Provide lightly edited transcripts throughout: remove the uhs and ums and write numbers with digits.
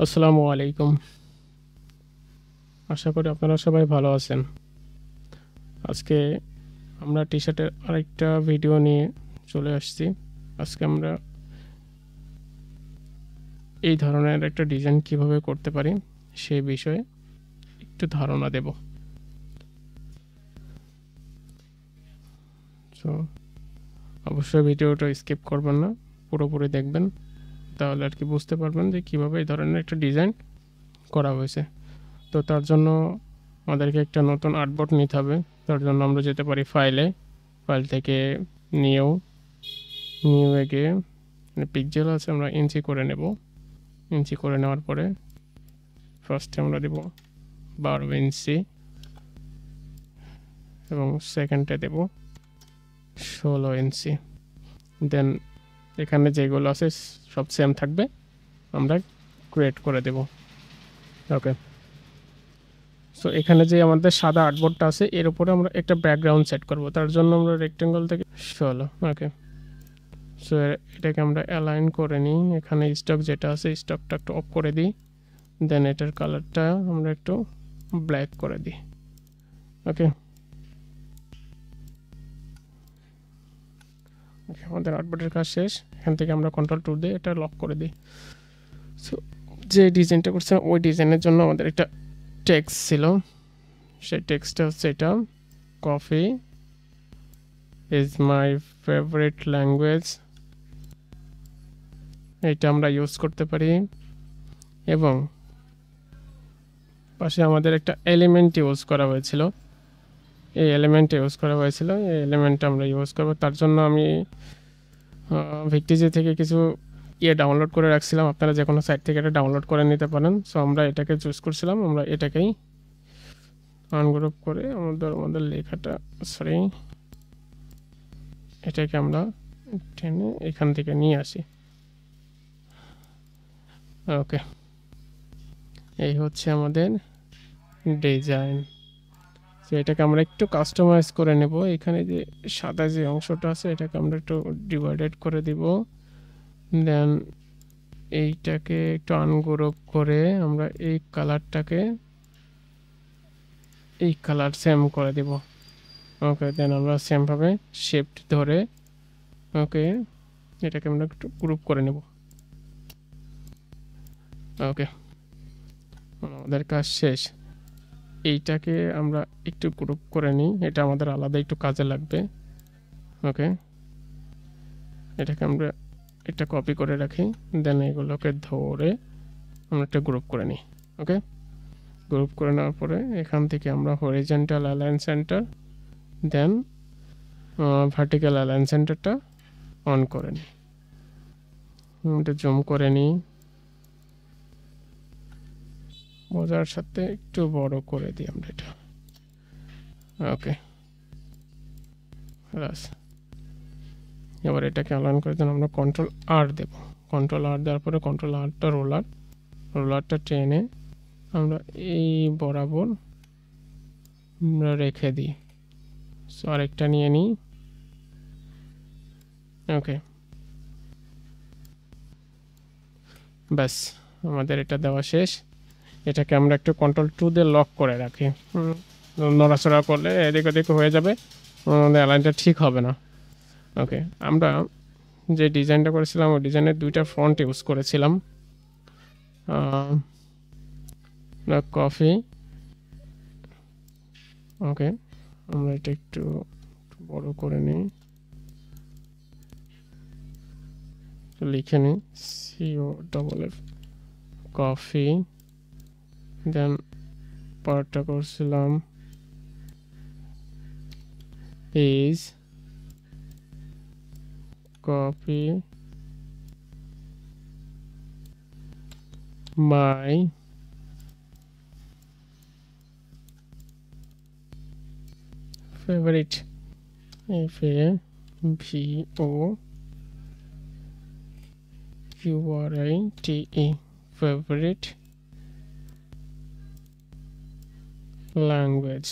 আসসালামু আলাইকুম। আশা করি আপনারা সবাই ভালো আছেন। আজকে আমরা টি-শার্টের আরেকটা ভিডিও নিয়ে চলে আসছি। আজকে আমরা এই ধরনের একটা ডিজাইন কিভাবে করতে পারি সেই বিষয়ে একটু ধারণা দেব। সো অবশ্যই ভিডিওটা স্কিপ করবেন না, পুরোপুরি দেখবেন, তাহলে আর কি বুঝতে পারবেন যে কীভাবে এই ধরনের একটা ডিজাইন করা হয়েছে। তো তার জন্য আমাদেরকে একটা নতুন আর্টবোর্ড নিতে হবে। তার জন্য আমরা যেতে পারি ফাইল থেকে নিউ গিয়ে পিক্সেল আছে, আমরা ইঞ্চি করে নেব। ইঞ্চি করে নেওয়ার পরে ফার্স্টে আমরা দেব 12 ইঞ্চি এবং সেকেন্ডে দেব 16 ইঞ্চি। দেন এখানে যেগুলো আছে সব সেম থাকবে, আমরা ক্রিয়েট করে দেব। ওকে, সো এখানে যে আমাদের সাদা আর্টবোর্ডটা আছে এর উপরে আমরা একটা ব্যাকগ্রাউন্ড সেট করব। তার জন্য আমরা রেক্টেঙ্গল থেকে 16, ওকে, সো এটাকে আমরা অ্যালাইন করে নিই। এখানে স্টক যেটা আছে স্টকটা একটু অফ করে দিই। দেন এটার কালারটা আমরা একটু ব্ল্যাক করে দিই। ওকে, আমাদের আর্টবোর্ডের কাজ শেষ। এখান থেকে আমরা কন্ট্রোল 2 দিয়ে এটা লক করে দিই। সো যে ডিজাইনটা করছে ওই ডিজাইনের জন্য আমাদের একটা টেক্সট ছিল, সেই টেক্সটটা হচ্ছে এটা, coffee is my favourite language. এটা আমরা ইউজ করতে পারি। এবং পাশে আমাদের একটা এলিমেন্ট ইউজ করা হয়েছিল, এই এলিমেন্টটা আমরা ইউজ করবো। তার জন্য আমি ভিক্টিজি থেকে কিছু ডাউনলোড করে রাখছিলাম। আপনারা যে কোনো সাইট থেকে এটা ডাউনলোড করে নিতে পারেন। সো আমরা এটাকে চুজ করছিলাম, আমরা এটাকেই আনগ্রুপ করে আমাদের লেখাটা এটাকে আমরা টেনে এখান থেকে নিয়ে আসি। ওকে, এই হচ্ছে আমাদের ডিজাইন। তো এটাকে আমরা একটু কাস্টমাইজ করে নেব। এখানে যে সাদা যে অংশটা আছে এটাকে আমরা একটু ডিভাইডেড করে দিব। দেন এইটাকে একটু আনগ্রুপ করে আমরা এই কালারটাকে এই কালার সেম করে দিব। ওকে, দেন আমরা সেমভাবে শিফট ধরে ওকে এটাকে আমরা একটু গ্রুপ করে নেব। ওকে, আমাদের কাজ শেষ। এইটাকে আমরা একটু গ্রুপ করে নিই, এটা আমাদের আলাদা একটু কাজে লাগবে। ওকে, এটাকে আমরা একটা কপি করে রাখি। দেন এগুলোকে ধরে আমরা একটা গ্রুপ করে নিই। ওকে, গ্রুপ করে নেওয়ার পরে এখান থেকে আমরা horizontal align centre, then vertical align সেন্টারটা অন করে নিই। এটা জুম করে নিই, বোঝার সাথে একটু বড় করে দিই আমরা এটা। ওকে, ব্যাস। এবার এটাকে অ্যালাইন করে দেন, আমরা কন্ট্রোল-R দেব। কন্ট্রোল-R দেওয়ার পরে কন্ট্রোল-Rটা রোলারটা টেনে আমরা এই বরাবর আমরা রেখে দিই। সো আরেকটা নিয়ে নিই। ওকে, ব্যাস, আমাদের এটা দেওয়া শেষ। এটাকে আমরা একটু কন্ট্রোল-2 দিয়ে লক করে রাখি। নড়াচড়া করলে এদিক ওদিক হয়ে যাবে, আমাদের অ্যালাইনটা ঠিক হবে না। ওকে, আমরা যে ডিজাইনটা করেছিলাম ওই ডিজাইনের দুইটা ফন্ট ইউজ করেছিলাম। কফি, ওকে, আমরা এটা একটু বড় করে নিই, লিখে নিই COFF কফি। দেন পার্টটা করছিলাম is copy my favorite FAVOURITE favorite language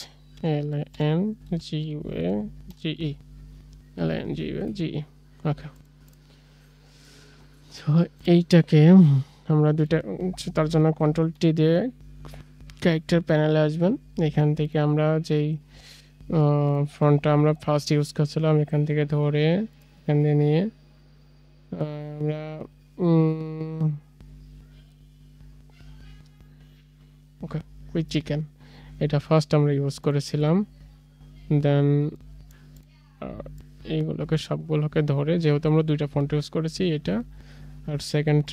LANGUAGE। ওকে, তো এইটাকে আমরা দুইটা তার জন্য কন্ট্রোল টি দিয়ে ক্যারেক্টার প্যানেলে আসবেন। এখান থেকে আমরা যেই ফন্টটা আমরা ফার্স্ট ইউজ করছিলাম এখান থেকে ধরে এখান দিয়ে নিয়ে আমরা ওকে কুইক চিকেন এটা ফার্স্ট আমরা ইউজ করেছিলাম। দেন এইগুলোকে সবগুলোকে ধরে, যেহেতু আমরা দুইটা ফন্ট ইউজ করেছি এটা আর সেকেন্ড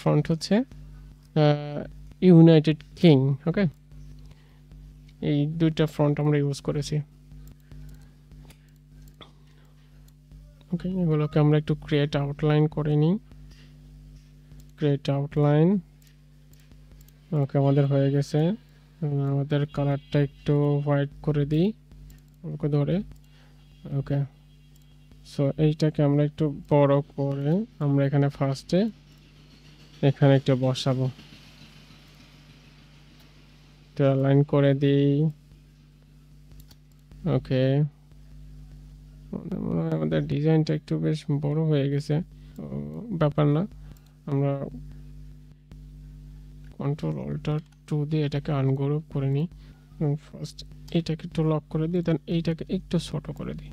ফন্ট হচ্ছে ইউনাইটেড কিং। ওকে, এই দুইটা ফন্ট আমরা ইউজ করেছি। ওকে, এগুলোকে আমরা একটু ক্রিয়েট আউটলাইন করে নিই। ক্রিয়েট আউটলাইন, ওকে আমাদের হয়ে গেছে। আমাদের কালারটা একটু হোয়াইট করে দিই ওকে ধরে। ওকে, সো এইটাকে আমরা একটু বড় করে আমরা এখানে ফার্স্টে এখানে একটু বসাবো, লাইন করে দিই। ওকে, আমাদের ডিজাইনটা একটু বেশ বড় হয়ে গেছে, ব্যাপার না। আমরা কন্ট্রোল অল্টার 2 দিয়ে এটাকে আনগ্রুপ করে নিই। ফার্স্ট এটাকে একটু লক করে দিই, দেন এইটাকে একটু ছোট করে দিই।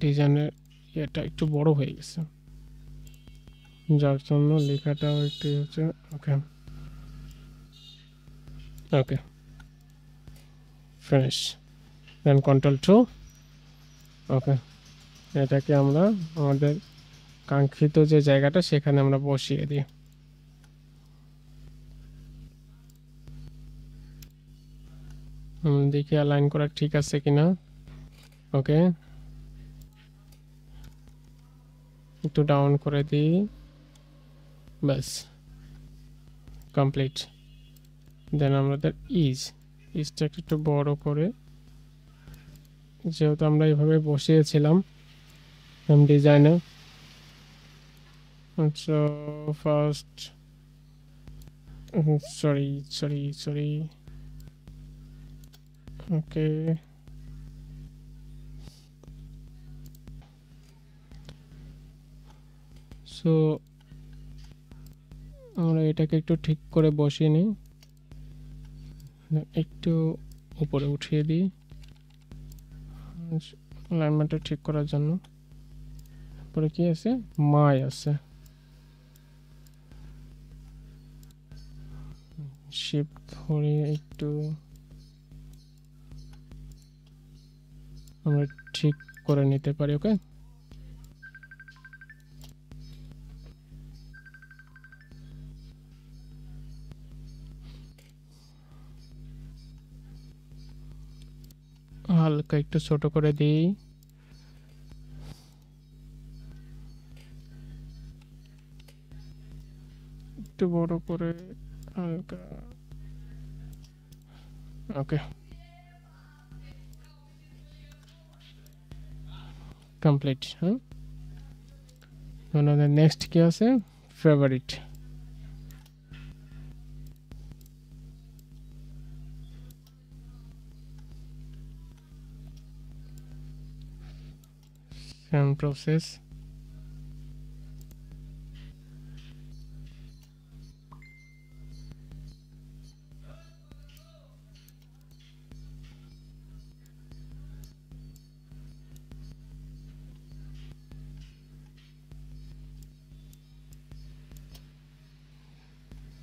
ডিজাইনের এটা একটু বড় হয়ে গেছে, যার জন্য লেখাটাও একটু হচ্ছে। ওকে ওকে, ফিনিশ। দেন কন্ট্রোল 2। ওকে, এটাকে আমরা আমাদের কাঙ্ক্ষিত যে জায়গাটা সেখানে আমরা বসিয়ে দিই। দেখি অ্যালাইন করা ঠিক আছে কিনা। ওকে, একটু ডাউন করে দিই, ব্যাস কমপ্লিট। দেন আমাদের ইজটাকে একটু বড় করে, যেহেতু আমরা এইভাবে বসিয়েছিলাম ডিজাইনে। আচ্ছা, ফার্স্ট সরি ওকে, সো আমরা এটাকে একটু ঠিক করে বসিয়ে নিই, একটু উপরে উঠিয়ে দিই অ্যালাইনমেন্টটা ঠিক করার জন্য। পরে কি আছে, মাই আছে, শিফট ধরে একটু আমরা ঠিক করে নিতে পারি। ওকে, হালকা একটু ছোট করে দিই। একটু বড় করে হালকা। ওকে, কমপ্লিট। হ্যাঁ, আমাদের নেক্সট কি আছে, ফেভারিট। Same process.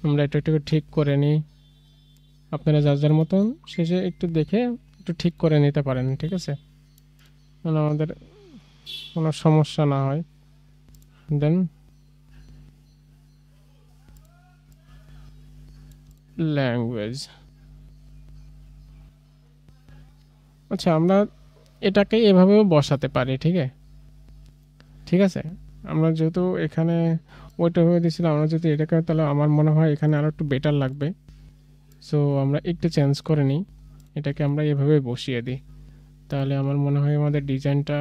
আমরা এটা একটু ঠিক করে নিই, আপনারা যার যার মতন শেষে একটু দেখে একটু ঠিক করে নিতে পারেন, ঠিক আছে, মানে আমাদের কোনো সমস্যা না হয়। দেন ল্যাঙ্গুয়েজ, আচ্ছা আমরা এটাকে এভাবেও বসাতে পারি, ঠিক আছে। আমরা যেহেতু এখানে ওইটা হয়ে দিয়েছিলাম, আমরা যদি এটাকে, তাহলে আমার মনে হয় এখানে আরও একটু বেটার লাগবে। সো আমরা একটু চেঞ্জ করে নিই, এটাকে আমরা এভাবে বসিয়ে দিই, তাহলে আমার মনে হয় আমাদের ডিজাইনটা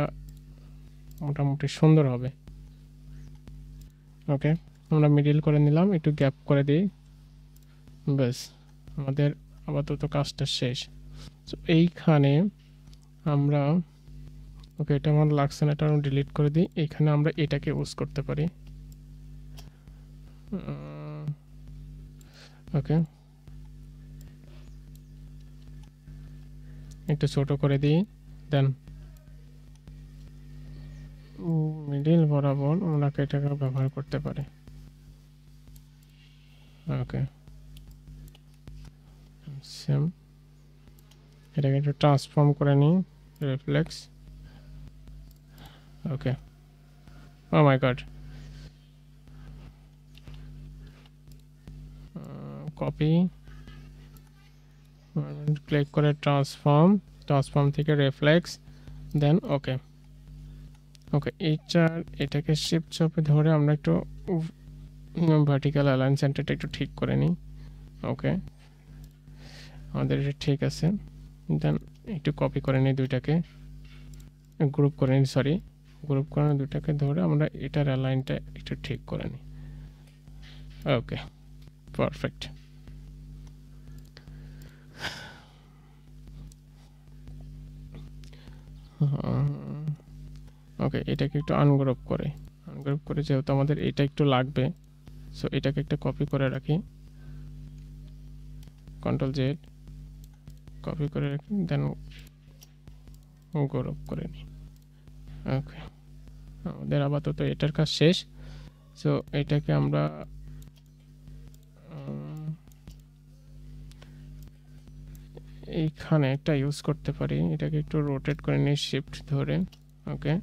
মোটামুটি সুন্দর হবে। ওকে, আমরা মিডিল করে নিলাম, একটু গ্যাপ করে দিই, ব্যাস আমাদের আপাতত কাজটা শেষ। তো এইখানে আমরা, ওকে এটা আমার লাগছে না, এটা আমরা ডিলিট করে দিই। এখানে আমরা এটাকে ইউজ করতে পারি, ওকে, একটু ছোট করে দিই। দেন মিডিল বরাবর আমরা এটাকে ব্যবহার করতে পারি। ওকে, সেম এটাকে একটু ট্রান্সফর্ম করে নিই, রিফ্লেক্স। ওকে, ও মাই গড, কপি, ক্লিক করে ট্রান্সফর্ম থেকে রিফ্লেক্স, দেন ওকে। ওকে, এটাকে শিফট চাপে ধরে আমরা একটু ভার্টিক্যাল অ্যালাইন সেন্টারটা একটু ঠিক করে নিই। ওকে, আমাদের এটা ঠিক আছে। দেন একটু কপি করে নিই দুইটাকে, গ্রুপ করে নিই, গ্রুপ করে দুইটাকে ধরে আমরা এটার অ্যালাইনটা একটু ঠিক করে নিই। ওকে, পারফেক্ট। ওকে, এটাকে একটু আনগ্রুপ করে যেহেতু আমাদের এটা একটু লাগবে, সো এটাকে একটা কপি করে রাখি, কন্ট্রোল জেড কপি করে রাখি, দেন গ্রুপ করে নিই। ওকে, আমাদের আপাতত এটার কাজ শেষ। সো এটাকে আমরা এইখানে একটা ইউজ করতে পারি, এটাকে একটু রোটেট করে নিই শিফট ধরে। ওকে,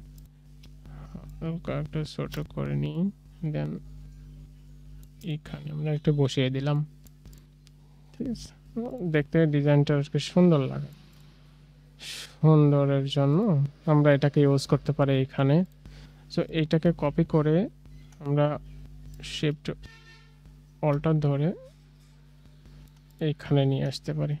একটা ছোট করে নিই, দেন এইখানে আমরা একটু বসিয়ে দিলাম। ঠিক আছে, দেখতে ডিজাইনটা সুন্দর লাগে। সুন্দরের জন্য আমরা এটাকে ইউজ করতে পারি এখানে। সো এইটাকে কপি করে আমরা শিফট অল্টার ধরে এইখানে নিয়ে আসতে পারি।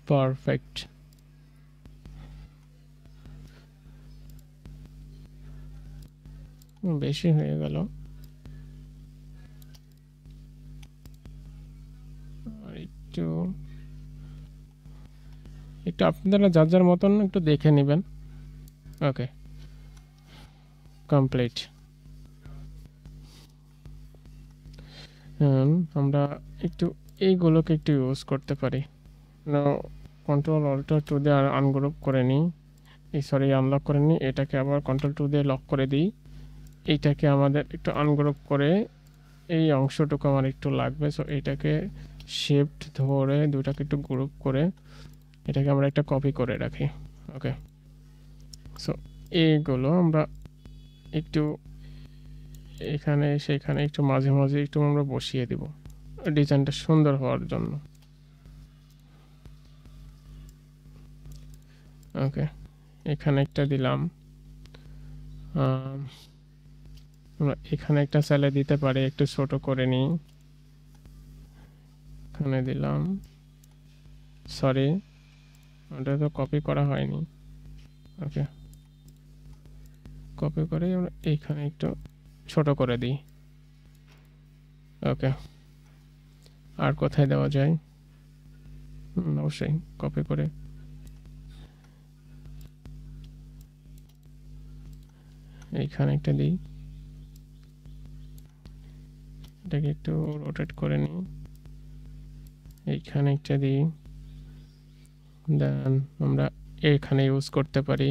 পারফেক্ট। বেশি হয়ে গেল, আর একটু আপনারা যার যার মতন একটু দেখে নেবেন। ওকে, কমপ্লিট। আমরা একটু এইগুলোকে একটু ইউজ করতে পারি। কন্ট্রোল অল্টার টু দিয়ে আনগ্রুপ করে নিই, আনলক করে নিই, এটাকে আবার কন্ট্রোল টু দিয়ে লক করে দিই। এইটাকে আমাদের একটু আনগ্রুপ করে, এই অংশটুকু আমার একটু লাগবে, সো এটাকে শিফট ধরে দুটাকে একটু গ্রুপ করে এটাকে আমরা একটা কপি করে রাখি। ওকে, সো এইগুলো আমরা একটু এখানে সেখানে একটু মাঝে মাঝে একটু আমরা বসিয়ে দিব ডিজাইনটা সুন্দর হওয়ার জন্য। ওকে, এখানে একটা দিলাম, আমরা এখানে একটা স্যালে দিতে পারি, একটু ছোট করে নিই, এখানে দিলাম। সরি, ওটা তো কপি করা হয়নি। ওকে, কপি করে আমরা এইখানে একটু ছোট করে দিই। ওকে, আর কোথায় দেওয়া যায়? অবশ্যই কপি করে এইখানে একটা দিই, এটাকে একটু রোটেট করে নিই, এইখানে একটা দিই, দেন আমরা এখানে ইউজ করতে পারি,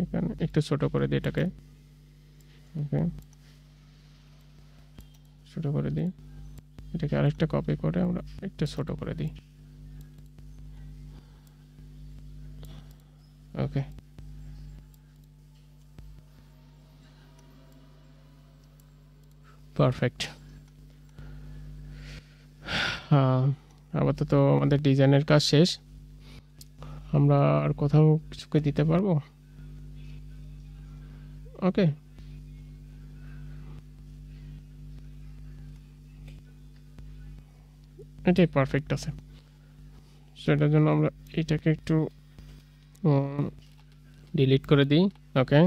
এখানে একটু ছোট করে দিই এটাকে। ওকে, ছোট করে দিই, এটাকে আরেকটা কপি করে আমরা একটু ছোট করে দিই। ওকে, পারফেক্ট। আপাতত আমাদের ডিজাইনের কাজ শেষ। আমরা আর কোথাও কিছুকে দিতে পারবো। ওকে, এটাই পারফেক্ট আছে। সেটার জন্য আমরা এটাকে একটু ডিলিট করে দিই। ওকে,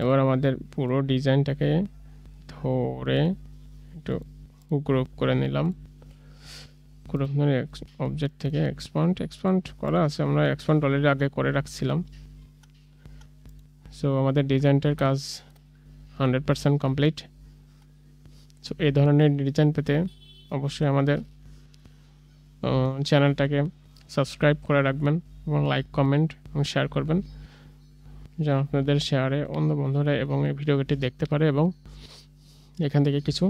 এবার আমাদের পুরো ডিজাইনটাকে ধরে একটু গ্রুপ করে নিলাম, গ্রুপ অবজেক্ট থেকে এক্সপান্ড করা আছে, আমরা এক্সপান্ড অলরেডি আগে করে রাখছিলাম। সো আমাদের ডিজাইনটার কাজ 100% কমপ্লিট। সো এই ধরনের ডিজাইন পেতে অবশ্যই আমাদের চ্যানেলটাকে সাবস্ক্রাইব করে রাখবেন এবং লাইক, কমেন্ট এবং শেয়ার করবেন, যেন আপনাদের শেয়ারে অন্য বন্ধুরা এবং এই ভিডিওটি দেখতে পারে এবং এখান থেকে কিছু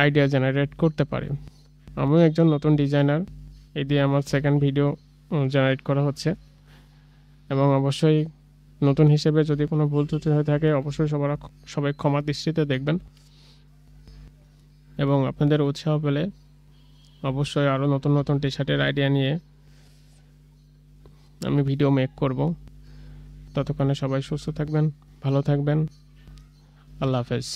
আইডিয়া জেনারেট করতে পারে। আমিও একজন নতুন ডিজাইনার, এই দিয়ে আমার সেকেন্ড ভিডিও জেনারেট করা হচ্ছে, এবং অবশ্যই নতুন হিসেবে যদি কোনো ভুল ত্রুটি হয়ে থাকে অবশ্যই সবাই ক্ষমা দৃষ্টিতে দেখবেন, এবং আপনাদের উৎসাহ পেলে অবশ্যই আরও নতুন নতুন টি শার্টের আইডিয়া নিয়ে আমি ভিডিও মেক করব। ততক্ষণে সবাই সুস্থ থাকবেন, ভালো থাকবেন, আল্লাহ হাফেজ।